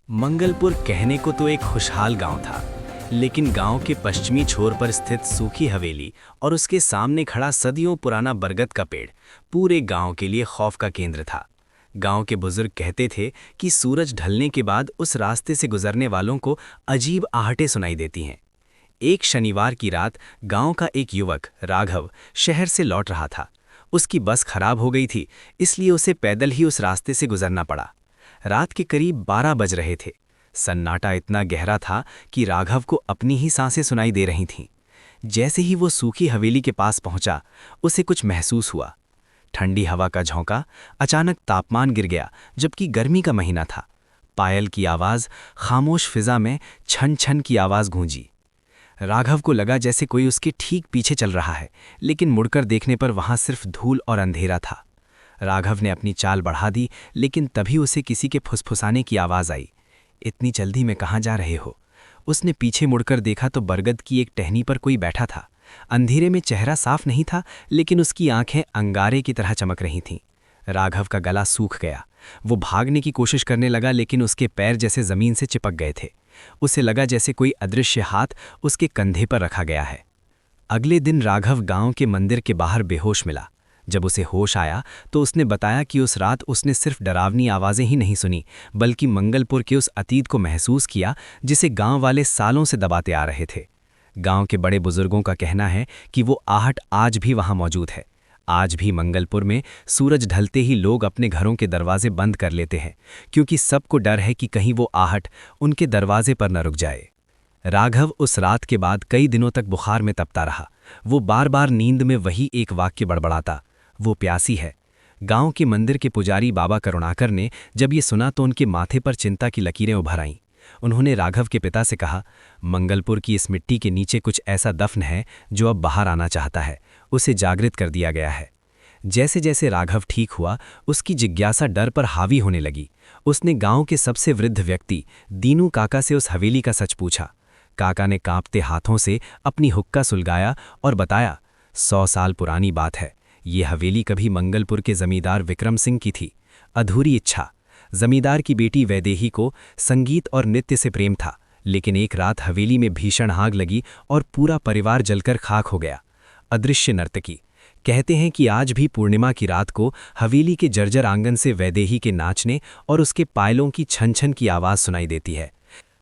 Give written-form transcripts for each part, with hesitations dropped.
मंगलपुर कहने को तो एक खुशहाल गांव था, लेकिन गांव के पश्चिमी छोर पर स्थित सूखी हवेली और उसके सामने खड़ा सदियों पुराना बरगद का पेड़ पूरे गांव के लिए खौफ का केंद्र था। गांव के बुजुर्ग कहते थे कि सूरज ढलने के बाद उस रास्ते से गुजरने वालों को अजीब आहटें सुनाई देती हैं। एक शनिवार की रात गांव का एक युवक राघव शहर से लौट रहा था। उसकी बस खराब हो गई थी, इसलिए उसे पैदल ही उस रास्ते से गुजरना पड़ा। रात के करीब 12 बज रहे थे। सन्नाटा इतना गहरा था कि राघव को अपनी ही सांसें सुनाई दे रही थीं। जैसे ही वो सूखी हवेली के पास पहुंचा, उसे कुछ महसूस हुआ। ठंडी हवा का झोंका, अचानक तापमान गिर गया, जबकि गर्मी का महीना था। पायल की आवाज़, खामोश फिजा में छन छन की आवाज़ गूंजी। राघव को लगा जैसे कोई उसके ठीक पीछे चल रहा है, लेकिन मुड़कर देखने पर वहां सिर्फ धूल और अंधेरा था। राघव ने अपनी चाल बढ़ा दी, लेकिन तभी उसे किसी के फुसफुसाने की आवाज़ आई। इतनी जल्दी में कहाँ जा रहे हो? उसने पीछे मुड़कर देखा तो बरगद की एक टहनी पर कोई बैठा था। अंधेरे में चेहरा साफ नहीं था, लेकिन उसकी आंखें अंगारे की तरह चमक रही थीं। राघव का गला सूख गया। वो भागने की कोशिश करने लगा, लेकिन उसके पैर जैसे जमीन से चिपक गए थे। उसे लगा जैसे कोई अदृश्य हाथ उसके कंधे पर रखा गया है। अगले दिन राघव गांव के मंदिर के बाहर बेहोश मिला। जब उसे होश आया तो उसने बताया कि उस रात उसने सिर्फ डरावनी आवाज़ें ही नहीं सुनी, बल्कि मंगलपुर के उस अतीत को महसूस किया जिसे गांव वाले सालों से दबाते आ रहे थे। गांव के बड़े बुजुर्गों का कहना है कि वो आहट आज भी वहां मौजूद है। आज भी मंगलपुर में सूरज ढलते ही लोग अपने घरों के दरवाजे बंद कर लेते हैं, क्योंकि सबको डर है कि कहीं वो आहट उनके दरवाजे पर न रुक जाए। राघव उस रात के बाद कई दिनों तक बुखार में तपता रहा। वो बार बार नींद में वही एक वाक्य बड़बड़ाता, वो प्यासी है। गांव के मंदिर के पुजारी बाबा करुणाकर ने जब ये सुना तो उनके माथे पर चिंता की लकीरें उभर आईं। उन्होंने राघव के पिता से कहा, मंगलपुर की इस मिट्टी के नीचे कुछ ऐसा दफन है जो अब बाहर आना चाहता है। उसे जागृत कर दिया गया है। जैसे जैसे राघव ठीक हुआ, उसकी जिज्ञासा डर पर हावी होने लगी। उसने गांव के सबसे वृद्ध व्यक्ति दीनू काका से उस हवेली का सच पूछा। काका ने कांपते हाथों से अपनी हुक्का सुलगाया और बताया, 100 साल पुरानी बात है। ये हवेली कभी मंगलपुर के जमींदार विक्रम सिंह की थी। अधूरी इच्छा। जमींदार की बेटी वैदेही को संगीत और नृत्य से प्रेम था, लेकिन एक रात हवेली में भीषण आग लगी और पूरा परिवार जलकर खाक हो गया। अदृश्य नर्तकी। कहते हैं कि आज भी पूर्णिमा की रात को हवेली के जर्जर आंगन से वैदेही के नाचने और उसके पायलों की छन छन की आवाज़ सुनाई देती है।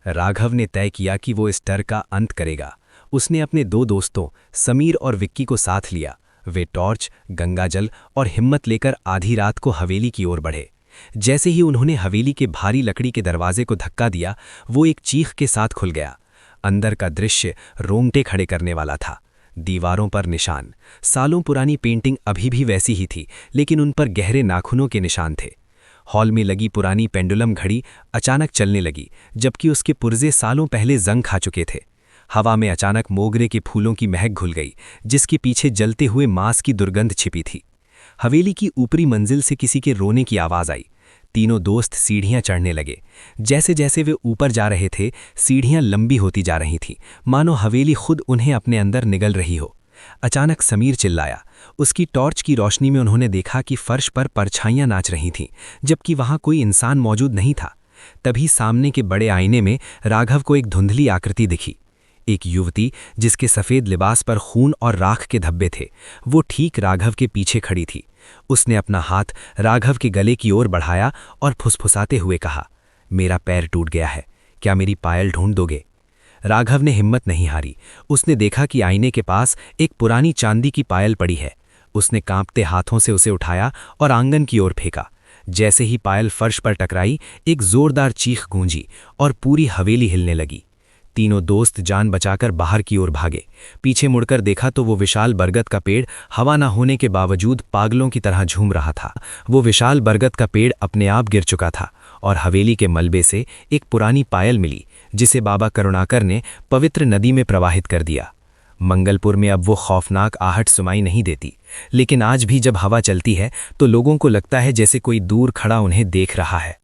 राघव ने तय किया कि वो इस डर का अंत करेगा। उसने अपने 2 दोस्तों समीर और विक्की को साथ लिया। वे टॉर्च, गंगाजल और हिम्मत लेकर आधी रात को हवेली की ओर बढ़े। जैसे ही उन्होंने हवेली के भारी लकड़ी के दरवाजे को धक्का दिया, वो एक चीख के साथ खुल गया। अंदर का दृश्य रोंगटे खड़े करने वाला था। दीवारों पर निशान। सालों पुरानी पेंटिंग अभी भी वैसी ही थी, लेकिन उन पर गहरे नाखूनों के निशान थे। हॉल में लगी पुरानी पेंडुलम घड़ी अचानक चलने लगी, जबकि उसके पुर्जे सालों पहले जंग खा चुके थे। हवा में अचानक मोगरे के फूलों की महक घुल गई, जिसके पीछे जलते हुए मांस की दुर्गंध छिपी थी। हवेली की ऊपरी मंजिल से किसी के रोने की आवाज़ आई। तीनों दोस्त सीढ़ियां चढ़ने लगे। जैसे जैसे वे ऊपर जा रहे थे, सीढ़ियां लंबी होती जा रही थीं, मानो हवेली खुद उन्हें अपने अंदर निगल रही हो। अचानक समीर चिल्लाया। उसकी टॉर्च की रोशनी में उन्होंने देखा कि फर्श पर परछाइयां नाच रही थीं, जबकि वहां कोई इंसान मौजूद नहीं था। तभी सामने के बड़े आईने में राघव को एक धुंधली आकृति दिखी। एक युवती जिसके सफ़ेद लिबास पर खून और राख के धब्बे थे। वो ठीक राघव के पीछे खड़ी थी। उसने अपना हाथ राघव के गले की ओर बढ़ाया और फुसफुसाते हुए कहा, मेरा पैर टूट गया है, क्या मेरी पायल ढूंढ दोगे? राघव ने हिम्मत नहीं हारी। उसने देखा कि आईने के पास एक पुरानी चांदी की पायल पड़ी है। उसने कांपते हाथों से उसे उठाया और आंगन की ओर फेंका। जैसे ही पायल फर्श पर टकराई, एक जोरदार चीख गूंजी और पूरी हवेली हिलने लगी। तीनों दोस्त जान बचाकर बाहर की ओर भागे। पीछे मुड़कर देखा तो वो विशाल बरगद का पेड़ हवा न होने के बावजूद पागलों की तरह झूम रहा था। वो विशाल बरगद का पेड़ अपने आप गिर चुका था और हवेली के मलबे से एक पुरानी पायल मिली, जिसे बाबा करुणाकर ने पवित्र नदी में प्रवाहित कर दिया। मंगलपुर में अब वो खौफनाक आहट सुनाई नहीं देती, लेकिन आज भी जब हवा चलती है तो लोगों को लगता है जैसे कोई दूर खड़ा उन्हें देख रहा है।